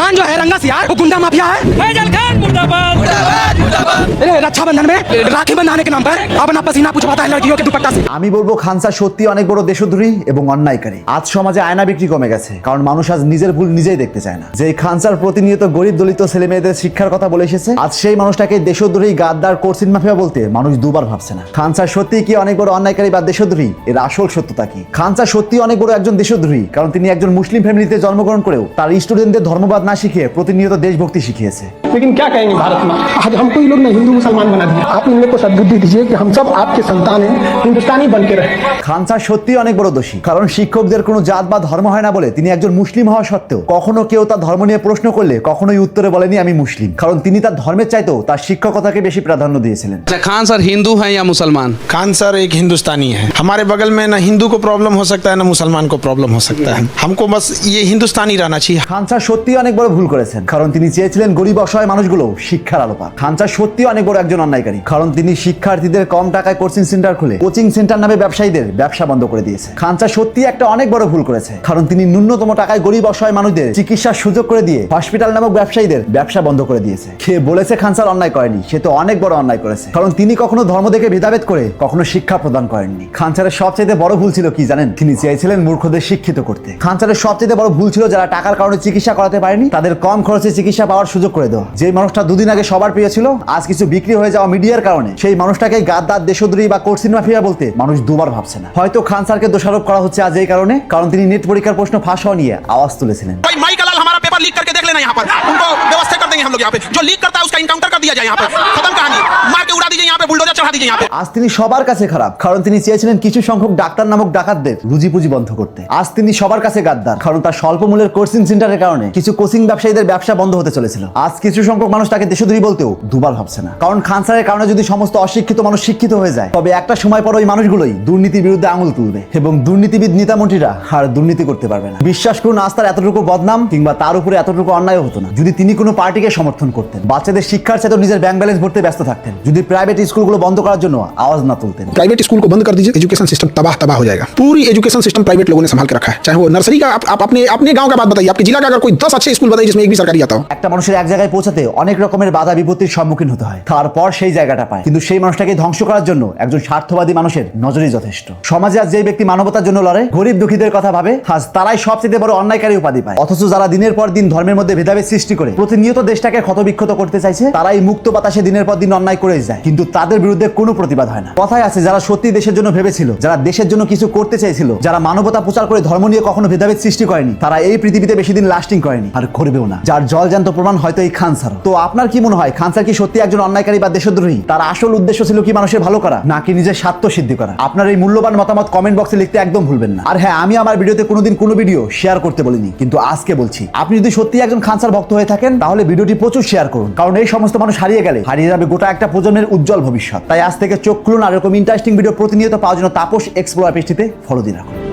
मुसलमान जो है रंगा सियार वो गुंडा माफिया है। फैजल खान मुर्दाबाद मुर्दाबाद मुर्दाबाद। रक्षाबंधन में राखी बंधाने के नाम पर अपना पसीना पुछवाता है लड़कियों के दुपट्टा से। আমি বলবো খান স্যার সত্যি অনেক বড় দেশদ্রোহী এবং অন্যায়কারী। আজ সমাজে আয়না বিক্রি কমে গেছে, কারণ মানুষ আজ নিজের ভুল নিজেই দেখতে চায় না। যে খান স্যার প্রতিনিয়ত গরিব দলিত ছেলে মেয়েদের শিক্ষার কথা বলে এসেছে, আজ সেই মানুষটাকে দেশদ্রোহী, গাদ্দার, কোরসিন মাফিয়া বলতে মানুষ দুবার ভাবছে না। খান স্যার সত্যি কি অনেক বড় অন্যায়কারী বা দেশদ্রোহী? এর আসল সত্যতা কি? খান স্যার সত্যি অনেক বড় একজন দেশদ্রোহী, কারণ তিনি একজন মুসলিম ফ্যামিলিতে জন্মগ্রহণ করেও তার স্টুডেন্টদের ধর্মবাদ না শিখিয়ে প্রতিনিয়ত দেশভক্তি শিখিয়েছে। लेकिन क्या कहेंगे भारत में आज हमको ये लोग ने हिंदू मुसलमान बना दिया। आप इन लोग को सद्बुद्धि दीजिए कि हम सब आपके संतान हैं, हिंदुस्तानी बन के रहे। খান স্যার সত্যি অনেক বড় দোষী, কারণ শিক্ষকদের কোনো জাত বা ধর্ম হয় না বলে তিনি একজন মুসলিম হওয়া সত্ত্বেও কখনো কেউ তার ধর্ম নিয়ে প্রশ্ন করলে কখনোই উত্তরে বলেনি আমি মুসলিম, কারণ তিনি তার ধর্মের চাইতেও তার শিক্ষকতাকে বেশি প্রাধান্য দিয়েছিলেন। खान सर हिंदू हैं या मुसलमान? खान सर एक हिंदुस्तानी है। हमारे बगल में ना हिंदू को प्रॉब्लम हो सकता है ना मुसलमान को प्रॉब्लम हो सकता है। हमको बस ये हिंदुस्तानी रहना चाहिए। খান স্যার সত্যি অনেক বড় ভুল করেছেন, কারণ তিনি চেয়েছিলেন গরিব অসহায় মানুষগুলো শিক্ষার আলো পাক। খান স্যার সত্যি অনেক বড় একজন অন্যায়কারী, কারণ তিনি শিক্ষার্থীদের কম টাকায় কোচিং সেন্টার খুলে কোচিং সেন্টার নামে ব্যবসায়ীদের ব্যবসা বন্ধ করে দিয়েছে। খান স্যার সত্যি একটা অনেক বড় ভুল করেছে, কারণ তিনি ন্যূনতম টাকায় গরিব অসহায় মানুষদের চিকিৎসার সুযোগ করে দিয়ে হসপিটাল নামক ব্যবসায়ীদের ব্যবসা বন্ধ করে দিয়েছে। কে বলেছে খান স্যার অন্যায় করেনি? সে তো অনেক বড় অন্যায় করেছে, কারণ তিনি কখনো ধর্ম দেখে ভেদাভেদ করে কখনো শিক্ষা প্রদান করেননি। খান স্যারের সবচেয়ে বড় ভুল ছিল কি জানেন? তিনি চেয়েছিলেন মূর্খদের শিক্ষিত করতে। খান স্যারের সবচেয়ে বড় ভুল ছিল যারা টাকার কারণে চিকিৎসা করাতে পারেনি তাদের কম খরচে চিকিৎসা পাওয়ার সুযোগ করে দেওয়া। যে মানুষটা দুদিন আগে সবার প্রিয় ছিল, আজ কিছু বিক্রি হয়ে যাওয়া মিডিয়ার কারণে সেই মানুষটাকে গাদ্দার, দেশদ্রোহী বা কোরসিন মাফিয়া বলতে মানুষ দুবার ভাবছে না। হয়তো খান স্যারকে দোষারোপ করা হচ্ছে আজ এই কারণে, কারণ তিনি নেট পরীক্ষার প্রশ্ন ফাঁস হওয়া নিয়ে আওয়াজ তুলেছিলেন। भाई माई का लाल हमारा पेपर लीक करके देख लेना यहाँ पर, उनको व्यवस्था कर देंगे हम लोग यहाँ पे। जो लीक करता है उसका इनकाउंटर कर दिया जाए यहाँ पर, खत्म कहानी, मार के उड़ा दीजिए यहाँ पे, बुलडोजर चढ़ा दीजिए यहाँ पे। আজ তিনি সবার কাছে খারাপ, কারণ তিনি চেয়েছিলেন কিছু সংখ্যক ডাক্তার নামক ডাকাতদের রুজি পুঁজি বন্ধ করতে। আজ তিনি সবার কাছে গাদ্দার, কারণ তার স্বল্প মূল্যের কোচিং সেন্টারের কারণে কিছু কোচিং ব্যবসায়ীদের ব্যবসা বন্ধ হতে চলেছিল। আজ কিছু সংখ্যক মানুষ তাকে দেশদ্রোহী বলতেও দুবার ভাবছে না, কারণ খান স্যারের কারণে যদি সমস্ত অশিক্ষিত মানুষ শিক্ষিত হয়ে যায়, তবে একটা সময় পর ওই মানুষগুলোই দুর্নীতির বিরুদ্ধে আঙুল তুলবে এবং দুর্নীতিবিদ নেতামন্ত্রীরা আর দুর্নীতি করতে পারবে না। বিশ্বাস করুন, আজ তার এতটুকু বদনাম কিংবা তার উপরে এতটুকু অন্যায় হতো না যদি তিনি কোনো পার্টিকে সমর্থন করতেন, বাচ্চাদের শিক্ষার সাথে নিজের ব্যাংক ব্যালেন্স ভরতে ব্যস্ত থাকতেন, যদি প্রাইভেট স্কুলগুলো বন্ধ করার জন্য आवाज ना तुलते। प्राइवेट स्कूल को बंद कर दीजिए, एजुकेशन सिस्टम तबाह हो जाएगा। पूरी एजुकेशन सिस्टम प्राइवेट लोगों ने संभाल के रखा है। चाहे वो नर्सरी का, आप अपने गांव का बात बताइए, आपके जिला का अगर कोई 10 अच्छे स्कूल बताइए जिसमें एक भी सरकारी आता हो। একটা মানুষের এক জায়গায় পৌঁছাতে অনেক রকমের বাধা বিপত্তির সম্মুখীন হতে হয়, তারপর সেই জায়গাটা পায়, কিন্তু সেই মানুষটাকে ধ্বংস করার জন্য একজন স্বার্থবাদী মানুষের নজরই যথেষ্ট। সমাজে আজ যে ব্যক্তি মানবতার জন্য লড়ে, গরিব দুঃখীদের কথা ভাবে, আজ তারাই সবচেয়ে বড় অন্যায়কারী উপাধি পায়। অথচ যারা দিনের পর দিন ধর্মের মধ্যে ভেদাভেদ সৃষ্টি করে প্রতিনিয়ত দেশটাকে ক্ষতবিক্ষত করতে চাইছে, তারাই মুক্ত বাতাসে দিনের পর দিন অন্যায় করে যায়, কিন্তু তাদের বিরুদ্ধে কোনো প্রতিবাদ হয় না। কথায় আছে, যারা সত্যি দেশের জন্য ভেবেছিল, যারা দেশের জন্য কিছু করতে চাইছিল, যারা মানবতা প্রচার করে ধর্ম নিয়ে কখনো ভেদাভেদ সৃষ্টি করেনি, তারা এই পৃথিবীতে বেশি দিন লাস্টিং করেনি আর করবেও না। যার জলজান্ত প্রমাণ হয়তো এই খান স্যার। তো আপনার কি মনে হয়, খান স্যার কি সত্যি একজন অন্যায়কারী বা দেশদ্রোহী? তার আসল উদ্দেশ্য ছিল কি মানুষের ভালো করা, নাকি নিজের স্বার্থ সিদ্ধি করা? আপনার এই মূল্যবান মতামত কমেন্ট বক্সে লিখতে একদম ভুলবেন না। আর হ্যাঁ, আমি আমার ভিডিওতে কোনোদিন কোনো ভিডিও শেয়ার করতে বলিনি, কিন্তু আজকে বলছি, আপনি যদি সত্যি একজন খান স্যার ভক্ত হয়ে থাকেন, তাহলে ভিডিওটি প্রচুর শেয়ার করুন, কারণ এই সমস্ত মানুষ হারিয়ে গেলে হারিয়ে যাবে গোটা একটা প্রজন্মের উজ্জ্বল ভবিষ্যৎ। তাই আজ থেকে চোখ খুলুন আর এরকম ইন্টারেস্টিং ভিডিও প্রতিনিয়ত পাওয়ার জন্য তাপস এক্সপ্লোরার পেজটিতে ফলো দিয়ে রাখুন।